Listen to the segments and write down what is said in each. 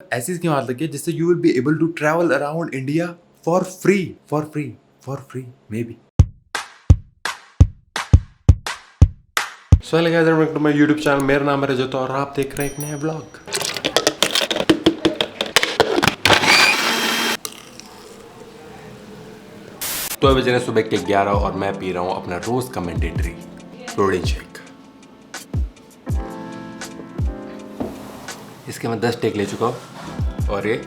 ऐसी स्कीम हाथ लगी है जिससे you will be able to travel around India for free maybe. So hello guys, welcome to my YouTube channel. मेरा नाम है रजत और आप देख रहे हैं एक नया व्लॉग। तो बज रहे सुबह के 11 और मैं पी रहा हूँ अपना रोज का मैंडेटरी प्रोटीन शेक। इसके मैं 10 टेक ले चुका हूँ और ये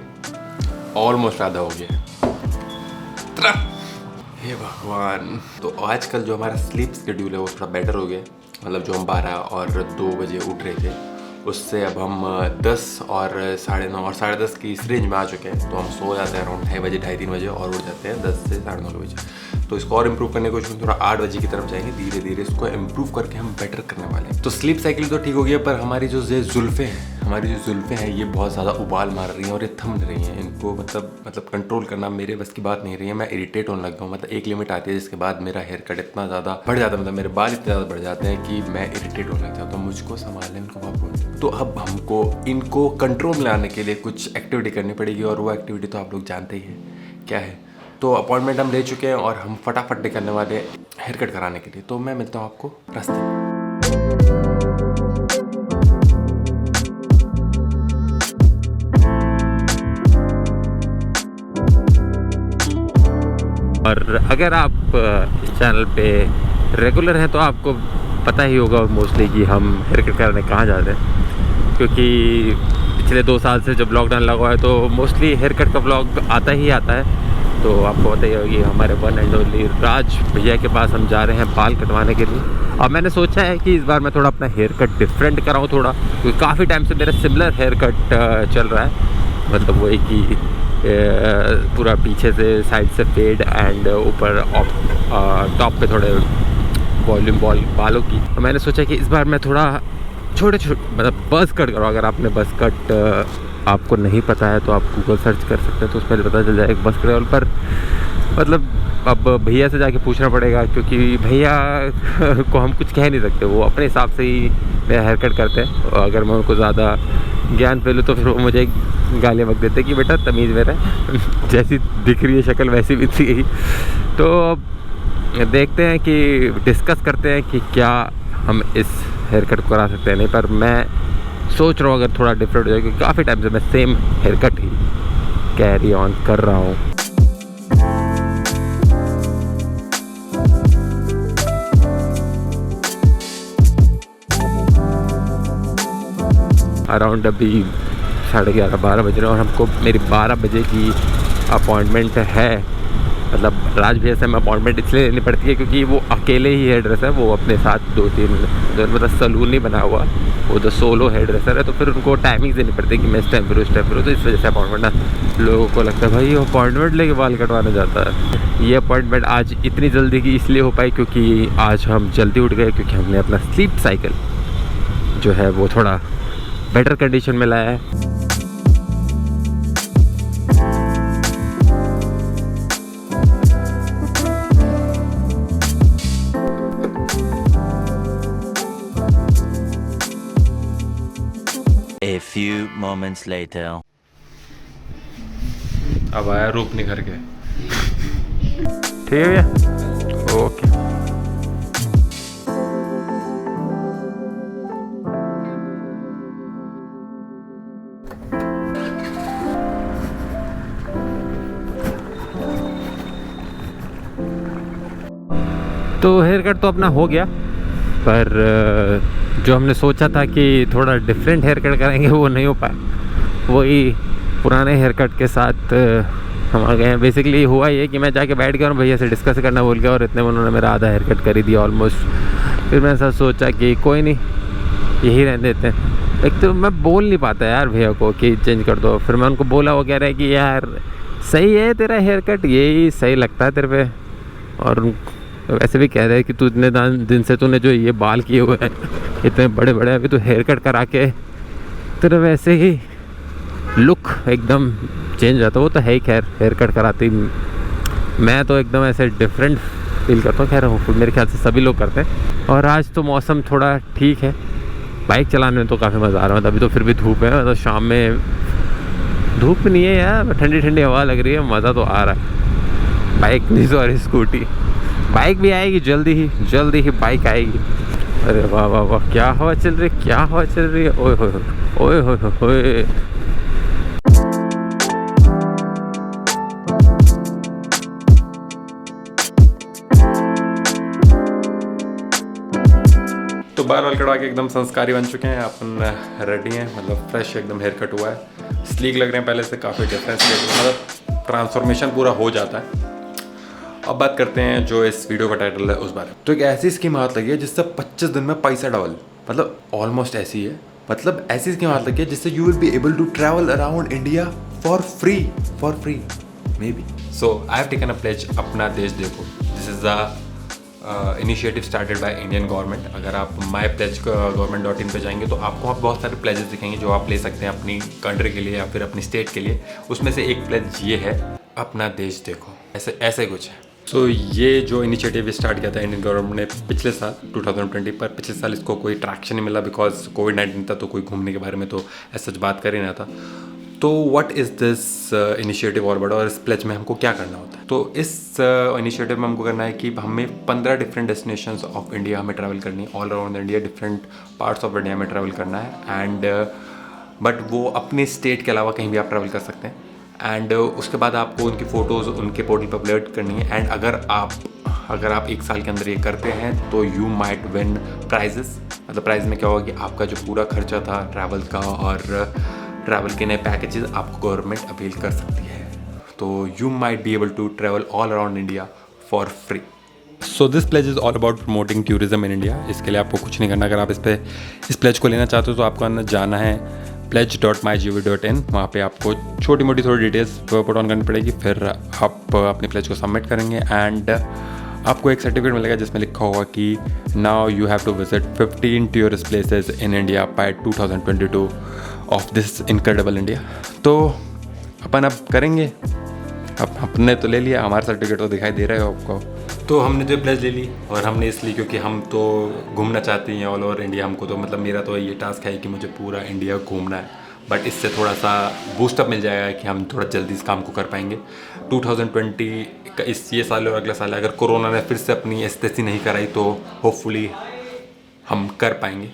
ऑलमोस्ट आधा हो गया। हे भगवान। तो आजकल जो हमारा स्लीप शेड्यूल है वो थोड़ा बेटर हो गया। मतलब जो हम 12 और 2 बजे उठ रहे थे उससे अब हम 10 और 9:30 और 10:30 की इस रेंज में आ चुके हैं। तो हम सो जाते हैं अराउंड 2:30 बजे 2:30-3 बजे और उठ जाते हैं 10 से 9:30 बजे। तो इसको और इम्प्रूव करने की कोशिश थोड़ा 8 बजे की तरफ जाएंगे। धीरे धीरे इसको इम्प्रूव करके हम बेटर करने वाले हैं। तो स्लीप साइकिल तो ठीक हो गया, पर हमारी जो जुल्फ़ें हैं ये बहुत ज़्यादा उबाल मार रही हैं और ये थम रही हैं। इनको मतलब कंट्रोल करना मेरे बस की बात नहीं रही है। मैं इरिटेट होने लग गया हूँ। मतलब एक लिमिट आती है जिसके बाद मेरा हेयर कट इतना ज़्यादा बढ़ जाता है, मतलब मेरे बाल इतने ज़्यादा बढ़ जाते हैं कि मैं इरिटेट होने लग जाता हूँ। मुझको संभालने उनको बहुत। तो अब हमको इनको कंट्रोल में लाने के लिए कुछ एक्टिविटी करनी पड़ेगी और वो एक्टिविटी तो आप लोग जानते ही हैं क्या है। तो अपॉइंटमेंट हम ले चुके हैं और हम फटाफट निकलने वाले हेयर कट कराने के लिए। तो मैं मिलता हूँ आपको रास्ते में। और अगर आप इस चैनल पे रेगुलर हैं तो आपको पता ही होगा मोस्टली कि हम हेयर कट कराने कहाँ जाते हैं, क्योंकि पिछले 2 साल से जब लॉकडाउन लगा हुआ है तो मोस्टली हेयर कट का व्लॉग आता है। तो आपको पता ही होगी हमारे वन एंड ओनली राज भैया के पास हम जा रहे हैं बाल कटवाने के लिए। और मैंने सोचा है कि इस बार मैं थोड़ा अपना हेयर कट डिफरेंट कराऊँ थोड़ा, क्योंकि काफ़ी टाइम से मेरा सिमिलर हेयर कट चल रहा है। मतलब वही कि पूरा पीछे से साइड से फेड एंड ऊपर टॉप पे थोड़े वॉल्यूम बालों की। तो मैंने सोचा कि इस बार मैं थोड़ा छोटे मतलब बस कट करूँ। अगर आपने बस कट आपको नहीं पता है तो आप गूगल सर्च कर सकते हैं, तो उस पर पता चल जाएगा बस कट। पर मतलब अब भैया से जाके पूछना पड़ेगा, क्योंकि भैया को हम कुछ कह नहीं सकते। वो अपने हिसाब से ही मेरा हेयर कट करते हैं। और अगर मैं उनको ज़्यादा ज्ञान पे लूँ तो फिर वो मुझे गालियाँ बक देते कि बेटा तमीज़ मेरा जैसी दिख रही है शक्ल वैसी भी थी। तो देखते हैं कि डिस्कस करते हैं कि क्या हम इस हेयर कट को करा सकते हैं। नहीं, पर मैं सोच रहा हूँ अगर थोड़ा डिफरेंट हो जाए, क्योंकि काफ़ी टाइम से मैं same here cut he carry on कर रहा हूँ। अराउंड अभी 11:30-12 बज रहे हैं और हमको मेरी 12 बजे की अपॉइंटमेंट है। मतलब राज भैया से हमें अपॉइंटमेंट इसलिए लेनी पड़ती है क्योंकि वो अकेले ही हेयर ड्रेसर है। वो अपने साथ 2-3 मतलब सलून नहीं बना हुआ, वो तो सोलो हेयर ड्रेसर है। तो फिर उनको टाइमिंग देनी पड़ती है कि मैं इस टाइम फिर तो इस वजह से अपॉइंटमेंट ना लोगों को लगता है भाई वो अपॉइंटमेंट लेके बाल कटवाने जाता है। ये अपॉइंटमेंट आज इतनी जल्दी की इसलिए हो पाई क्योंकि आज हम जल्दी उठ गए, क्योंकि हमने अपना स्लीप साइकिल जो है वो थोड़ा बेटर कंडीशन में लाया है। A few moments later. अब आया रूप निखर के। ठीक है भैया, ओके। तो हेयर कट तो अपना हो गया, पर जो हमने सोचा था कि थोड़ा डिफरेंट हेयर कट करेंगे वो नहीं हो पाया। वही पुराने हेयर कट के साथ हम आ गए हैं। बेसिकली हुआ ये कि मैं जाके बैठ गया और भैया से डिस्कस करना भूल गया और इतने में उन्होंने मेरा आधा हेयर कट कर ही दिया ऑलमोस्ट। फिर मैंने ऐसा सोचा कि कोई नहीं, यही रहने देते हैं। एक तो मैं बोल नहीं पाता यार भैया को कि चेंज कर दो। फिर मैं उनको बोला, वो कह रहे हैं कि यार सही है तेरा हेयर कट, यही सही लगता है तेरे पे। और वैसे भी कह रहे हैं कि तू इतने दिन से तूने जो ये बाल किए हुए हैं इतने बड़े बड़े, अभी तो हेयर कट करा के तेरा वैसे ही लुक एकदम चेंज जाता। वो तो है ही, खैर हेयर कट कराती मैं तो एकदम ऐसे डिफरेंट फील करता हूँ। खैर मेरे ख्याल से सभी लोग करते हैं। और आज तो मौसम थोड़ा ठीक है, बाइक चलाने में तो काफ़ी मज़ा आ रहा है। अभी तो फिर भी धूप है, मतलब शाम में धूप नहीं है यार, ठंडी ठंडी हवा लग रही है, मज़ा तो आ रहा है। बाइक नहीं, सॉरी स्कूटी। बाइक भी आएगी जल्दी ही बाइक आएगी। अरे वाह वाह वाह, क्या हवा चल रही है, क्या हवा चल रही है। ओए होए ओए होए होए। तो बाल वाल कटवा के एकदम संस्कारी बन चुके हैं अपन, रेडी हैं, मतलब फ्रेश एकदम हेयर कट हुआ है, स्लीक लग रहे हैं पहले से, काफ़ी डिफरेंस मतलब ट्रांसफॉर्मेशन पूरा हो जाता है। अब बात करते हैं जो इस वीडियो का टाइटल है उस बारे में। तो एक ऐसी स्कीम हाथ लगी है जिससे 25 दिन में पैसा डबल, मतलब ऑलमोस्ट ऐसी है, मतलब ऐसी स्कीम हाथ लगी है जिससे you will be able to travel around India for free maybe. So I have taken a pledge, अपना देश देखो। This is the initiative started by Indian government. अगर आप माई प्लेज government.in पे जाएंगे तो आपको वहाँ बहुत सारे प्लेजेस दिखेंगे जो आप ले सकते हैं अपनी कंट्री के लिए या फिर अपनी स्टेट के लिए। उसमें से एक प्लेज ये है, अपना देश देखो, ऐसे कुछ है। सो ये जो इनिशिएटिव स्टार्ट किया था इंडियन गवर्नमेंट ने पिछले साल 2020 पर, पिछले साल इसको कोई ट्रैक्शन नहीं मिला बिकॉज कोविड-19 था, तो कोई घूमने के बारे में तो ऐसा बात कर ही ना था। तो what is this initiative all about, और इस प्लेज में हमको क्या करना होता है? तो इस इनिशिएटिव में हमको करना है कि हमें 15 डिफरेंट डेस्टिनेशंस ऑफ इंडिया हमें ट्रैवल करनी है, all around India, different parts of India में ट्रैवल करना है। एंड बट वो अपने स्टेट के अलावा कहीं भी आप ट्रैवल कर सकते हैं। एंड उसके बाद आपको उनकी फ़ोटोज़ उनके पोर्टल पर अपलोड करनी है। एंड अगर आप 1 साल के अंदर ये करते हैं तो यू माइट विन प्राइजेस। मतलब प्राइज़ में क्या होगा कि आपका जो पूरा खर्चा था ट्रैवल का और ट्रैवल के नए पैकेजेस आपको गवर्नमेंट अपील कर सकती है। तो you might be able to travel all around India for free. So this pledge is all about promoting tourism in India. इसके लिए आपको कुछ नहीं करना। अगर आप इस प्लेज को लेना चाहते हो तो आपको जाना है pledge.mygov.in। वहाँ पे आपको छोटी मोटी थोड़ी डिटेल्स पुट ऑन करनी पड़ेगी, फिर आप अपने प्लेज को सबमिट करेंगे एंड आपको एक सर्टिफिकेट मिलेगा जिसमें लिखा होगा कि now you have to visit 15 tourist places in India by 2022 of this incredible India. तो अपन अब करेंगे, अब अपने तो ले लिया, हमारा सर्टिफिकेट तो दिखाई दे रहा है आपको। तो हमने तो प्लेज ले ली, और हमने इसलिए क्योंकि हम तो घूमना चाहते हैं ऑल ओवर इंडिया। हमको तो मतलब मेरा तो ये टास्क है कि मुझे पूरा इंडिया घूमना है, बट इससे थोड़ा सा बूस्टअप मिल जाएगा कि हम थोड़ा जल्दी इस काम को कर पाएंगे। 2020 का ये साल और अगला साल, अगर कोरोना ने फिर से अपनी स्थिति नहीं कराई तो होपफुली हम कर पाएंगे।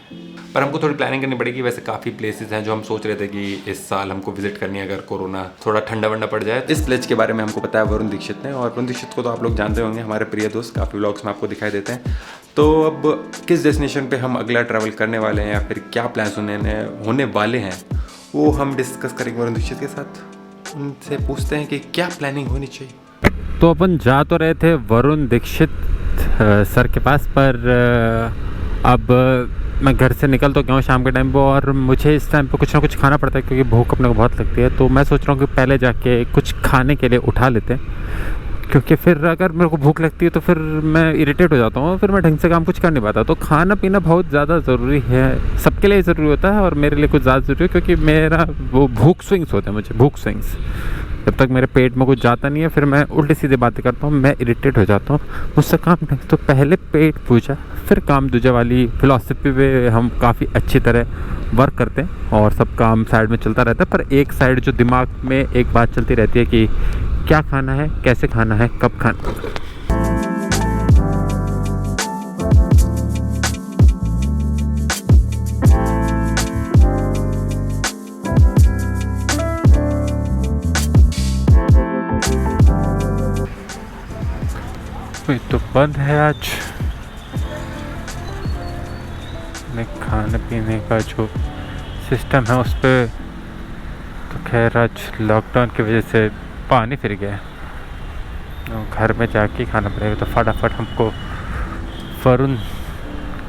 पर हमको थोड़ी प्लानिंग करनी पड़ेगी। वैसे काफ़ी प्लेसेस हैं जो हम सोच रहे थे कि इस साल हमको विजिट करनी है अगर कोरोना थोड़ा ठंडा वंडा पड़ जाए। इस प्लेज के बारे में हमको पता है वरुण दीक्षित ने, और वरुण दीक्षित को तो आप लोग जानते होंगे, हमारे प्रिय दोस्त, काफ़ी व्लॉग्स में आपको दिखाई देते हैं। तो अब किस डेस्टिनेशन पे हम अगला ट्रैवल करने वाले हैं या फिर क्या प्लान्स होने वाले हैं वो हम डिस्कस करेंगे वरुण दीक्षित के साथ। उनसे पूछते हैं कि क्या प्लानिंग होनी चाहिए। तो अपन जा तो रहे थे वरुण दीक्षित सर के पास, पर अब मैं घर से निकल तो गया हूँ शाम के टाइम पे, और मुझे इस टाइम पे कुछ ना कुछ खाना पड़ता है क्योंकि भूख अपने को बहुत लगती है। तो मैं सोच रहा हूँ कि पहले जाके कुछ खाने के लिए उठा लेते हैं, क्योंकि फिर अगर मेरे को भूख लगती है तो फिर मैं इरिटेट हो जाता हूँ, फिर मैं ढंग से काम कुछ कर नहीं पाता। तो खाना पीना बहुत ज़्यादा ज़रूरी है, सबके लिए ज़रूरी होता है और मेरे लिए कुछ ज़्यादा ज़रूरी है, क्योंकि मेरा वो भूख स्विंग्स होते हैं, मुझे भूख स्विंग्स। जब तक मेरे पेट में कुछ जाता नहीं है फिर मैं उल्टी सीधी बातें करता हूँ, मैं इरिटेट हो जाता हूँ, मुझसे काम नहीं। तो पहले पेट पूजा फिर काम दूजा वाली फिलॉसफी पे हम काफ़ी अच्छी तरह वर्क करते हैं और सब काम साइड में चलता रहता है। पर एक साइड जो दिमाग में एक बात चलती रहती है कि क्या खाना है, कैसे खाना है, कब खाना है। तो बंद है आज खाने पीने का जो सिस्टम है उस पर। तो खैर आज लॉकडाउन की वजह से पानी फिर गया है, तो घर में जाके खाना पड़ेगा। तो फटाफट हमको वरुण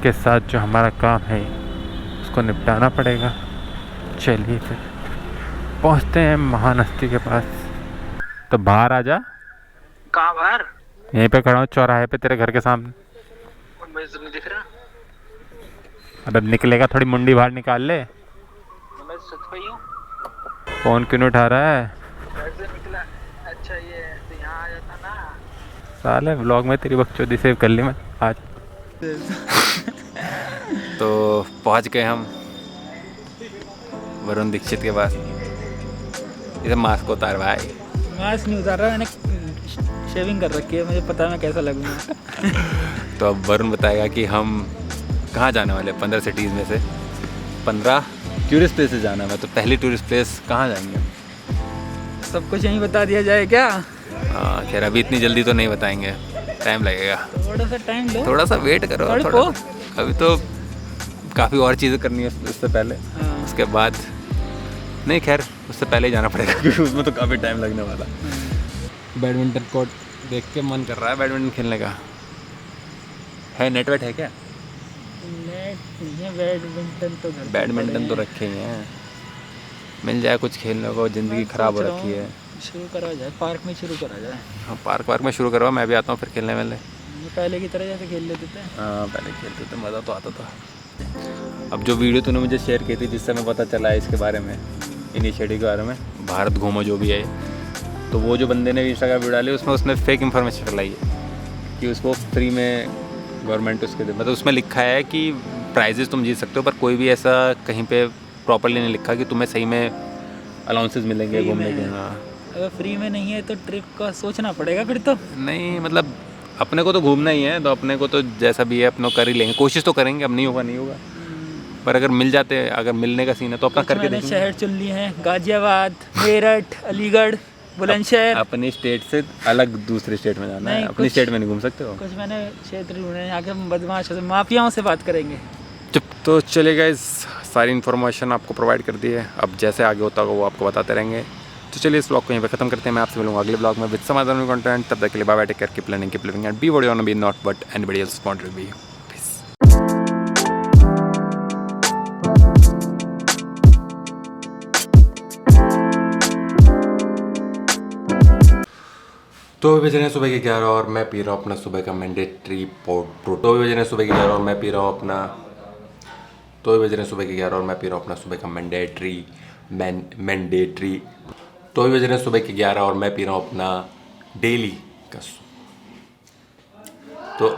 के साथ जो हमारा काम है उसको निपटाना पड़ेगा। चलिए फिर पहुंचते हैं महान हस्ती के पास। तो बाहर आ जा। कहाँ बाहर? यहीं पे खड़ा हूँ चौराहे पे तेरे घर के सामने। मुझे तो नहीं दिख रहा। अब निकलेगा, थोड़ी मुंडी बाहर निकाल ले। मैं सच पे ही हूँ। फोन क्यों नहीं उठा रहा है? कैसे निकला? अच्छा ये तो यहाँ आ जाता ना। साले व्लॉग में तेरी बकचोदी सेव कर ली मैं आज। तो पहुंच गए हम वरुण दीक्षित के पास। इसे मास्क को उतार भाई। मास्क नहीं उतार रहा, मैंने शेविंग कर रखी है, मुझे पता है मैं कैसा लगूंगा। तो अब वरुण बताएगा कि हम कहाँ जाने वाले 15 सिटीज़ में से 15 टूरिस्ट प्लेसेस जाना है। तो पहली टूरिस्ट प्लेस कहाँ जाएंगे? सब कुछ यहीं बता दिया जाए क्या? हाँ खैर अभी इतनी जल्दी तो नहीं बताएंगे, टाइम लगेगा, थोड़ा सा टाइम लो। थोड़ा सा वेट करो। थोड़ा थोड़ा अभी तो काफ़ी और चीज़ें करनी है उससे पहले। हाँ। उसके बाद नहीं, खैर उससे पहले ही जाना पड़ेगा क्योंकि उसमें तो काफ़ी टाइम लगने वाला। बैडमिंटन कोर्ट देख के मन कर रहा है बैडमिंटन खेलने का। है नेट वेट है क्या? नेट नहीं है, बैडमिंटन तो घर पे बैडमिंटन पड़े तो हैं। रखे ही हैं, मिल जाए कुछ खेलने को, ज़िंदगी मैं ख़राब हो सोच रहा रखी है। हूँ शुरू करा जाए, पार्क में शुरू करा जाए। हाँ पार्क में शुरू करवा, मैं भी आता हूँ फिर खेलने वाले। ये पहले की तरह जैसे खेल लेते थे। हाँ पहले खेलते थे, मज़ा तो आता था। अब जो वीडियो तूने मुझे शेयर की थी जिससे मैं पता चला है इसके बारे में, इनिशिएटिव के बारे में, भारत घूमो जो भी है, तो वो जो बंदे ने इंस्टाग्राम वीडियो डाली उसमें उसने फेक इन्फॉर्मेशन फैलाई है कि उसको फ्री में गवर्नमेंट उसके दे, मतलब उसमें लिखा है कि प्राइजेस तुम जीत सकते हो, पर कोई भी ऐसा कहीं पे प्रॉपरली नहीं लिखा कि तुम्हें सही में अलाउंसेस मिलेंगे फ्री घूमने में। के। हाँ अगर फ्री में नहीं है तो ट्रिप का सोचना पड़ेगा फिर तो। नहीं मतलब अपने को तो घूमना ही है, तो अपने को तो जैसा भी है अपना कर ही लेंगे, कोशिश तो करेंगे, अब नहीं होगा नहीं होगा, पर अगर मिल जाते, अगर मिलने का सीन है तो अपना कुछ करके मैंने देखेंगे। शहर चुन लिए हैं, गाजियाबाद, मेरठ, अलीगढ़, बुलंदशहर। अपनी स्टेट से अलग दूसरे स्टेट में जाना है, नहीं, अपनी कुछ- स्टेट में नहीं घूम सकते हो। कुछ मैंने क्षेत्र ढूंढे हैं, आगे हम बदमाशों से, माफियाओं से बात करेंगे। चुप तो चलेगा, इस सारी इन्फॉर्मेशन आपको प्रोवाइड कर दी है, अब जैसे आगे होता होगा वो आपको बताते रहेंगे। तो चलिए इस ब्लॉग को यहीं पे खत्म करते हैं, मैं आपसे मिलूंगा अगले ब्लॉग में with some other new content. तब तक के लिए bye bye, take care, keep learning, keep living and be what you want to be, not what anybody else want to be. Peace. तो अभी बज रहे हैं सुबह के 11 और मैं पी रहा हूँ अपना सुबह का मैंडेटरी प्रोटीन। तो अभी बज रहे हैं सुबह के 11 और मैं पी रहा हूँ अपना सुबह का मैंडेटरी तो अभी बज रहे हैं सुबह के 11 और मैं पी रहा हूँ अपना डेली का तो